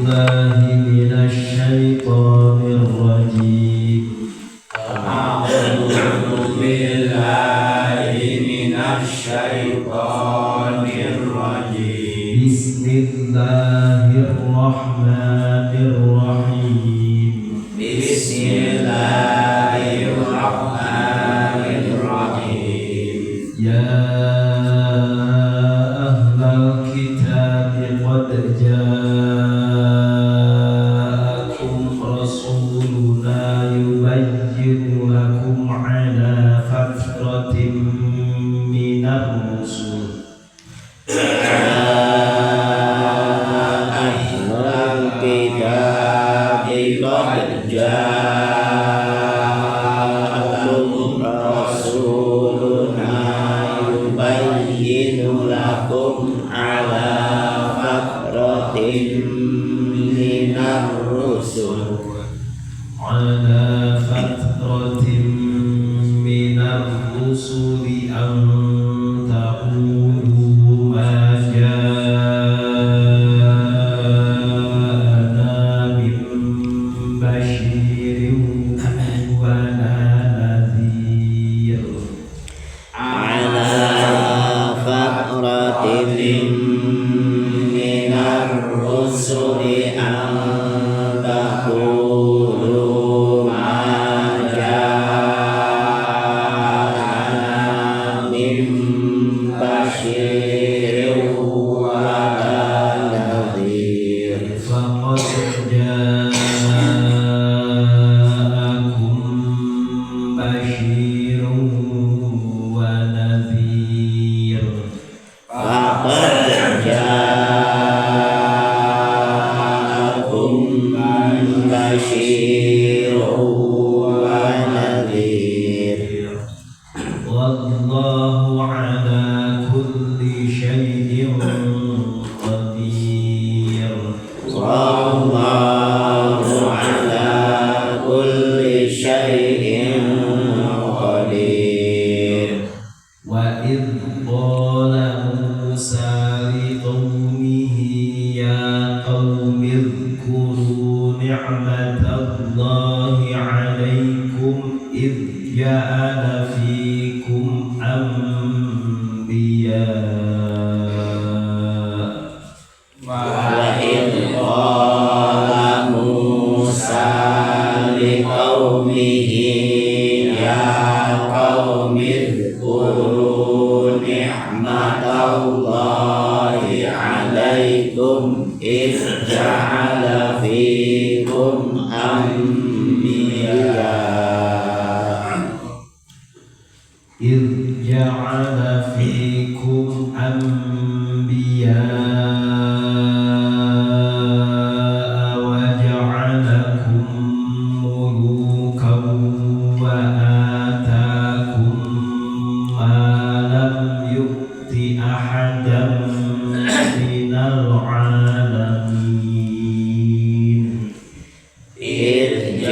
بالله من الشيطان الرجيم أعوذ بالله من الشيطان الرجيم بسم الله الرحمن الرحيم بسم الله الرحمن الرحيم يا أهل الكتاب قد جاءكم رسولنا يبين لكم على فترة من الرسل قد جاءكم رسولنا يبين لكم على فترة من الرسل أن تقولوا ما جاءنا من بشير ولا نذير على فترة من الرسل أن تقولوا ما جاءنا من بشير ولا نذير فقد جاءكم بشير ونذير فقد جاءكم بشير ونذير والله على كل شيء قدير والله على كل شيء قدير وإذ قال موسى لقومه يا قوم اذكروا نعمة الله عليكم إذ جعل فيكم أنبياء وإذ قال موسى لقومه يا قوم اذكروا نعمة الله عليكم إذ جعل فيكم إذ جعل فيكم أنبياء وجعلكم ملوكا وآتاكم ما لم يؤت أحدا من العالمين إذ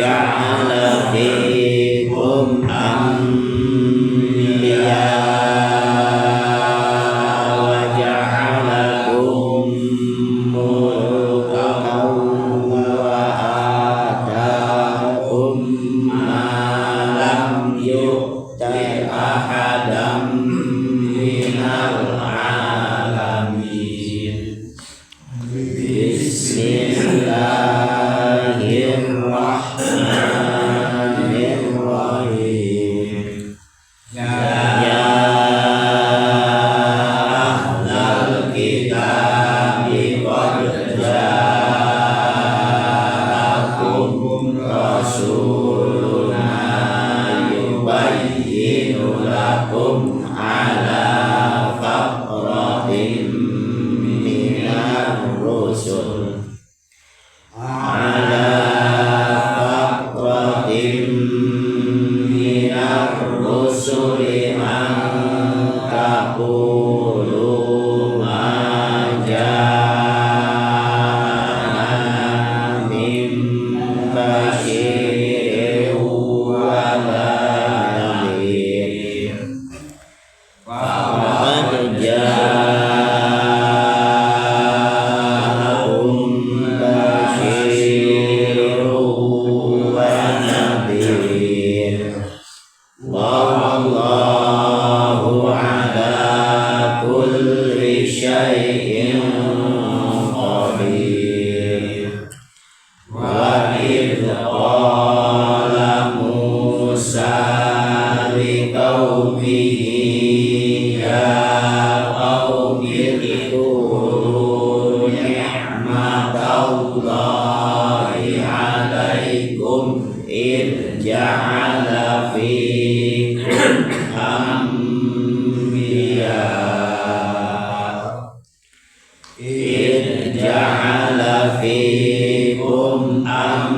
إذ جعل فيكم أنبياء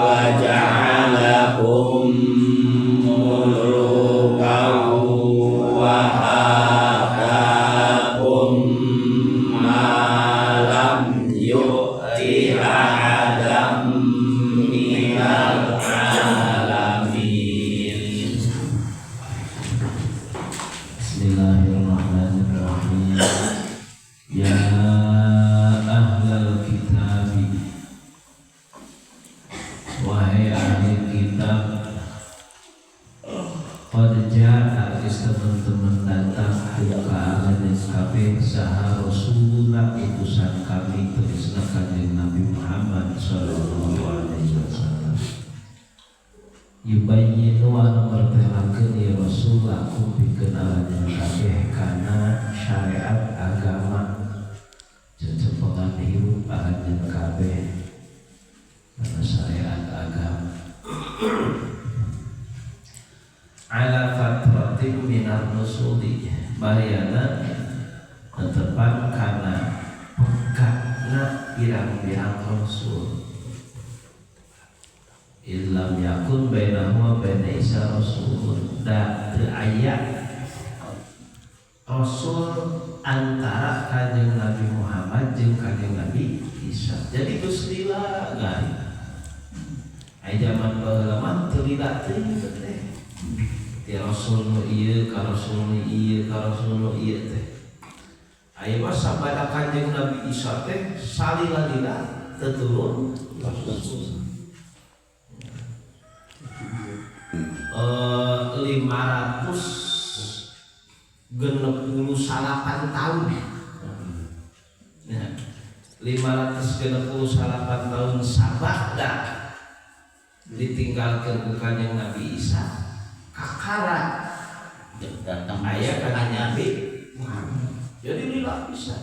وجعلكم ملوكا وآتاكم ما لم يؤت أحدا من العالمين. Bismillahirrahmanirrahim. Ya ahlal kitabi, wahai ahli kitab, qad jaa teman-teman datang bukaan dan kabeh saha rasulullah utusan kami terisna kanjeng Nabi Muhammad sallallahu alaihi wasallam. Yubayyinu anu mertelakeun ya Rasul lakum pikeun kabeh kana syariat agama cecepengan hirup aranjeun kabeh kana syariat agama ala fatratin minar rusuli bayana tetepan kana pekana pirang-pirang rasul illam yakun bainahu wa baina Isa rasulun da teu aya rasul antara kanjeng Nabi Muhammad jeung kanjeng Nabi Isa. Jadi geus lila gari. Ai zaman baheula mah teu lila teuing teh. Ti rasul nu ieu ka rasul nu ieu ka rasul nu ieu teh. Aya mah sabada kanjeng Nabi Isa teh salila-lila teu turun rasul. 568 tahun. Nah, 568 tahun sabada ditinggalkan ku kanjeng Nabi Isa kakara Datang aya ka Nabi Muhammad. Jadi lila bisa.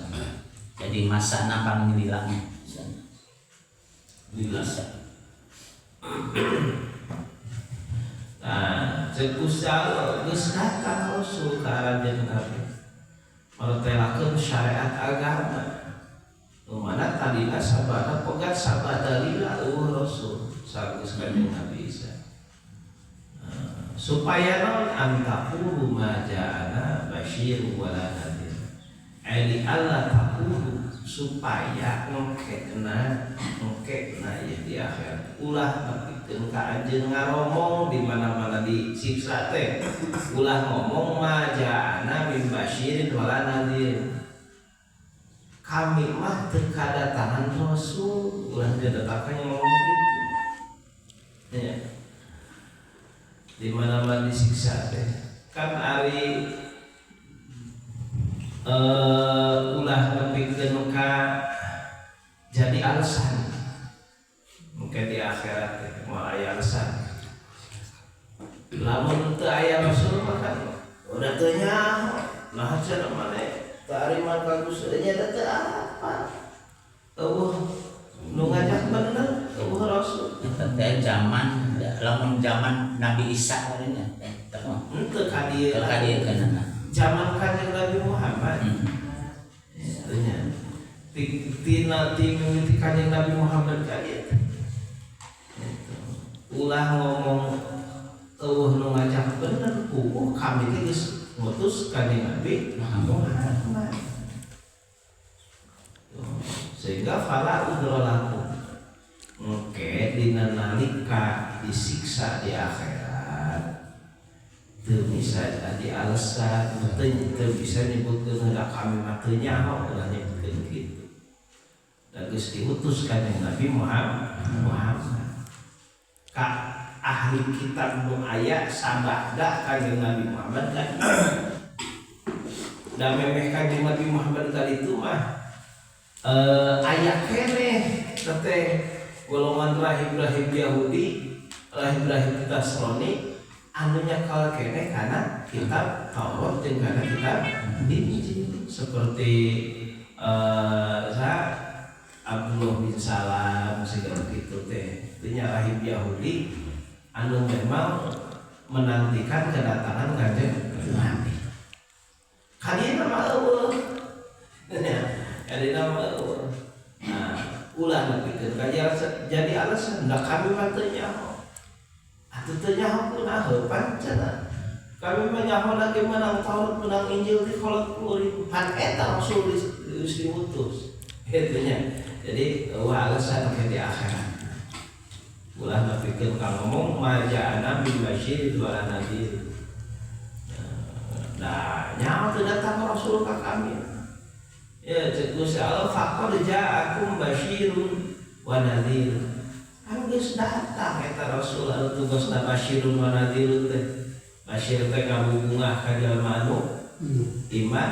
Jadi masa napang lila. Lila. Nah, cekusal geus datang rasul ka aranjeun Nabi. Martelakeun syariat agama. Nu mana tadina sabada pegat sabada lila eueuh rasul sageus kanjeng Nabi Isa. Supaya non antaqulu ma ja'ana basyir wa la nadhir. Ai Allah taqulu supaya ngekena ya di akhirat ulah nepikeun ka anjeun ngaromong di mana-mana disiksa teh ulah ngomong majana min basyirin wala nadhir. Kami mah teu kadatangan rasul ulah kedatangan yang ngomong gitu ya. Di mana-mana disiksa teh kan ari ulah nepikeun ka jadi alasan mungkin di akhirat mau aya alasan lamun teu aya rasul maka udah teu nyaho nah cenah mane tariman bagus nya teh apa eueuh nu ngajak bener eueuh rasul teh zaman lamun zaman Nabi Isa kalinya teu ka dieu kana zaman kanjeng Nabi Muhammad nya tina mimiti kanjeng Nabi Muhammad kalian ulah ngomong eueuh nu ngajak bener kukuh kami teh geus ngutus kanjeng Nabi Muhammad. Sehingga fala udrolakum oke dina nalika disiksa di akhirat teu bisa jadi alasan teu bisa nyebutkeun hendak kami mah teu nyaho ulah nyebutkeun kitu. Da geus diutus kanjeng Nabi Muhammad ka ahli kitab nu aya sabada kanjeng Nabi Muhammad kan da memeh kanjeng Nabi Muhammad kali itu mah aya keneh teh golongan rahib-rahib Yahudi rahib-rahib Nasrani anu nyakal keneh kana kitab Taurat jeung kana kitab Injil seperti Abdullah bin Salam segala gitu teh nya rahib Yahudi anu memang menantikan kedatangan kanjeng Nabi jadi alasan ndak kami matanya atuh teu nyaho kunaha pancana kami menyaho lagi menang Taurat menang Injil di kolot kuring pan eta rasul diutus itunya. Jadi alasan ke di akhirat ulah napikeun ka ngomong maja'ana bil basyir wa nadhir. Nah nyaho teu datang rasul ka kami ya Gusti Allah faqad ja'akum basyirun wa nadhir. Anu geus datang eta rasul anu tugasna basyirun wa nadhir teh. Basyir teh kabungah ka jalma anu iman,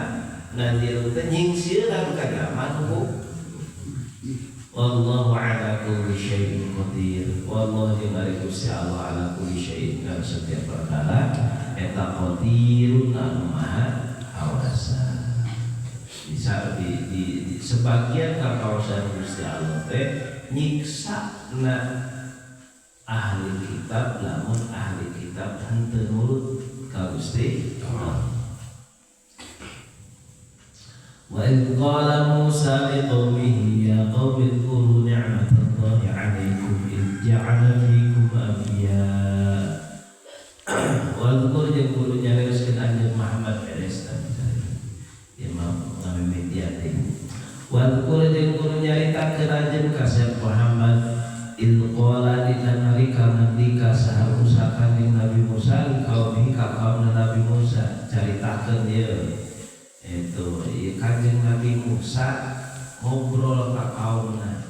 nadhir teh nyingsieun ka jalma anu. Wallahu ala kulli syai'in qadir. Wallahu jalla Gusti Allah ala kulli syai'in kana setiap perkara eta qadirun anu maha kawasa. Bisa di sebagian kakawasan Gusti Allah teh nyiksana ahli kitab lamun ahli kitab henteu nurut ka Gusti Allah. Wa idh qala Musa liqaumihi ya qaumi اذkuru ni'matallahi 'alaikum idh ja'ala fikum anbiya. Wa dzkur jeung kudu nyarioskeun anjeun Muhammad beres Imam media teh. Wa dzkur jeung kudu nyaritakeun anjeun ka Muhammad idh qala dinalika nandika saha Musa kanjing Nabi Musa liqaumihi ka kaum Nabi Musa caritakeun ieu itu kanjeng Nabi Musa ngobrol ka kaumna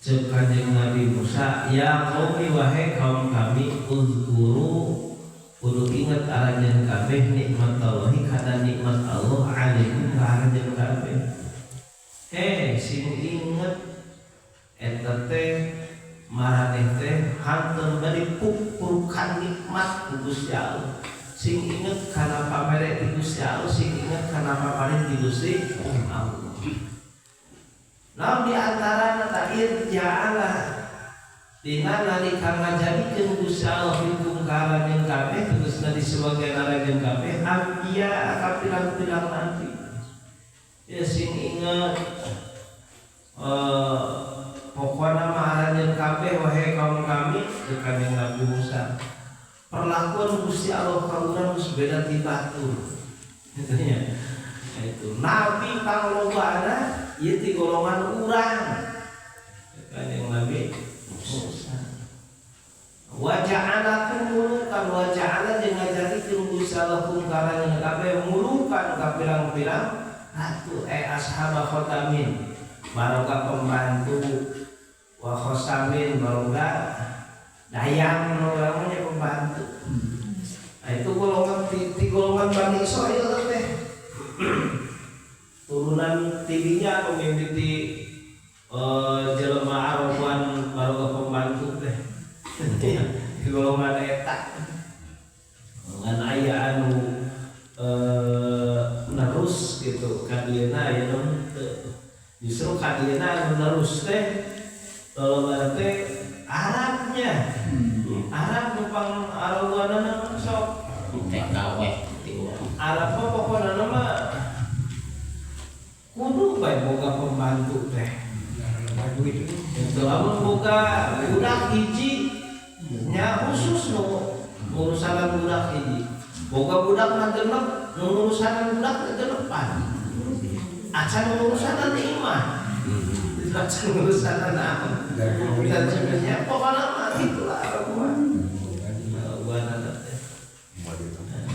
cek kanjeng Nabi Musa ya qaumi wahai kaum kami uzkuru kudu inget aranjeun kabeh nikmat Allah kana nikmat Allah alaikum ka aranjeun kabeh sing inget eta teh maraneh teh hanteu bari pupurukan nikmat ku Gusti Allah. Sing inget kana pamere ti Gusti Allah, sing inget kana pamere ti Gusti Allah. Namun di antara ta irja'ala dina nalika ngajadikeun Gusti Allah hukum karanjeun kabeh tegasna di sebagian aranjeun kabeh ambiya ka pirang-pirang nabi. Ya sing inget pokokna mah aranjeun kabeh wahai kaum kami kanjeng Nabi Musa. Perlakuan Gusti Allah ka urang geus beda ti batur. Itunya. Itu nabi panglobana ieu ti golongan urang. Kanjeng Nabi Musa. Wa ja'alakum mulukan wa ja'ala jeung ngajadikeun Gusti Allah kum karanjeun kabeh mulukan ka pirang-pirang ratu ashaba khotamin. Baroga pembantu wa khosamin baroga dayang namanya pembantu. Nah itu golongan golongan Bani Israil teh. Turunan tidinya pemimpin jelema Araban baroga pembantu teh. Di golongan eta. Ngan aya anu nerus gitu kadieuna ya justru kadieuna anu nerus teh golongan teh Arabnya, Arab numpang Arawanana sok TKW. Arab mah pokokna mah kudu bae boga pembantu teh. Itu lamun boga budak hiji nya khusus nu urusan budak hiji. Boga budak mah genep, nu urusan budak genepan. Acan urusan imah. Acan urusan naon. Dan sebenarnya pokoknya mati itulah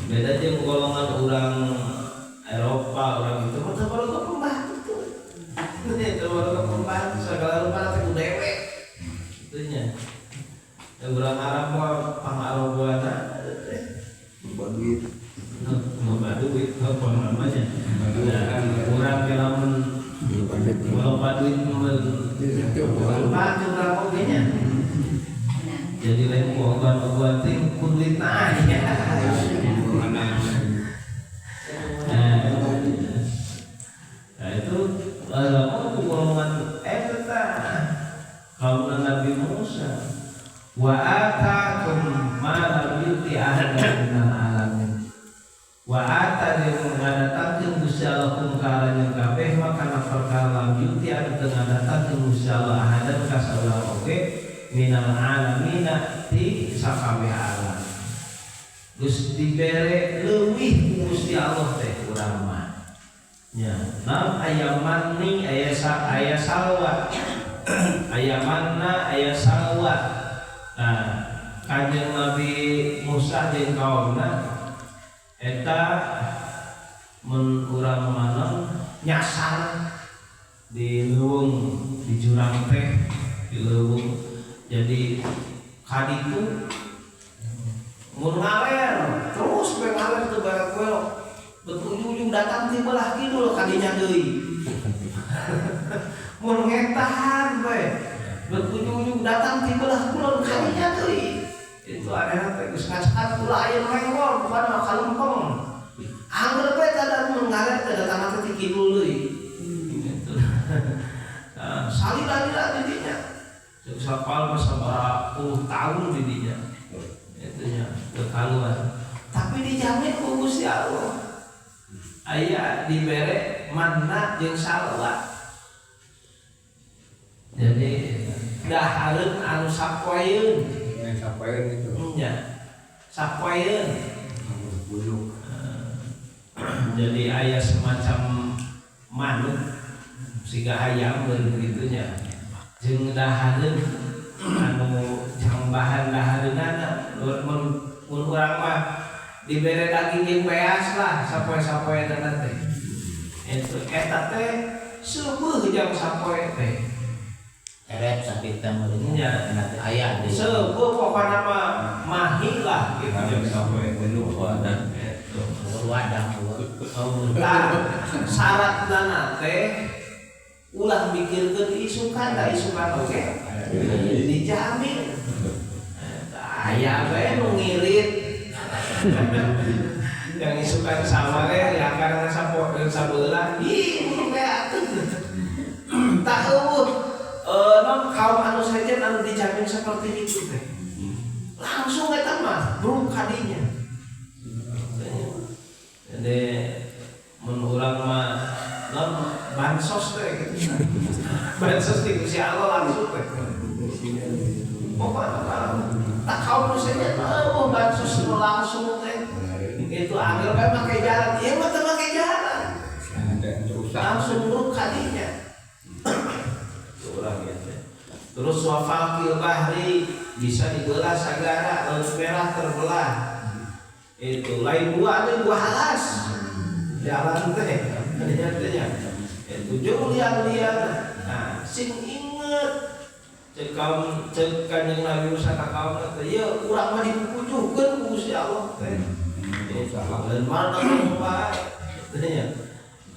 beda aja golongan orang Eropa orang itu macam kalau pembantu tuh itu kalau pembantu segala rupa nanti dewek itunya orang Arab mah pang-Arabana membaduit apa namanya orang kelamun kalau paduit membantu orang ogenya jadi lain obat-obat ting kulit aja. Nah itu golongan eta kaum Nabi Musa wa atakum ma lam yuti ahadan minal alamin wa ata jeung ngadatangkeun Gusti Allah kum karanjeun kabeh maka perkara lam yuti anu dengan datang ke Gusti Allah ahadan kasaurang oge minal alamina ti sakabeh alam. Geus dibere leuwih ku Gusti Allah teh urang mah. Nya, naon aya manni aya salwa. Aya manna aya salwa. Nah, Kanjeng Nabi Musa jeung kaumna eta mun urang manang nyasar di leuweung di jurang teh di leuweung jadi kaditu mun ngaler terus pe ngaler teu belok ujung-ujung datang ti belah kidul kadinya deui mun ngetan we ujung-ujung datang ti belah kulon kadinya deui itu ada teh geus ngacakan kula aya mengol bukan mah kalempeng angger bae kada mengalir kada tanah teh kidul deui gitu. Salila-lila didinya ceuk sapal mah sabaraha puluh tahun didinya itunya kekaluan tapi dijamin ku Gusti Allah aya dibere manna jeung salwa jadi dahareun anu sapoeun itu nya sapoeun buluk jadi aya semacam manuk siga hayam begitunya jeung dahareun anu jang bahan dahareunana mun urang mah dibere daging jeung beas lah sapoe-sapoe teh itu eta teh seueuh jang sapoe teh eret sakit teh meureun nya aya di seueuh pokona mah mahing lah gitu jang sapoe buluk wadah itu wadang syaratna teh ulah mikirkeun isukan da isukan oge dijamin aya bae nu ngirit yang isukan sama le ya karena sabeula ih mun beakeun tak eueuh non kaum anu sajen anu dijamin seperti itu teh langsung eta mah bruk kadinya jadi mun urang mah non bansos teh gitu bansos di Gusti Allah langsung teh pokoknya tak kaum anu sajen bansos langsung teh itu anggar bae make jalan ieu mah teu make jalan langsung bruk kadinya urang ya teh terus wafaqil bahri bisa dibelah sagara laut merah terbelah itu lain dua ada dua halas jalan teh artinya itu jauh lihat nah sing inget cek Kanjeng Nabi Musa ka kaum teh ieu urang mah dipujuhkeun ku Gusti Allah teh dan mana yang baik artinya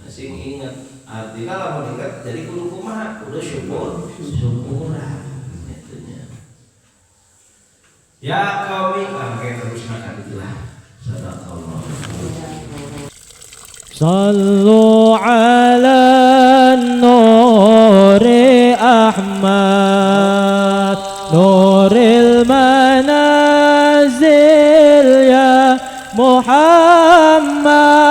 sing inget artinya lamun inget jadi kudu kumaha kudu syukuran itunya ya kami angke terus makan itulah sadaqallah sallu ala nuri ahmad nuril manazil ya Muhammad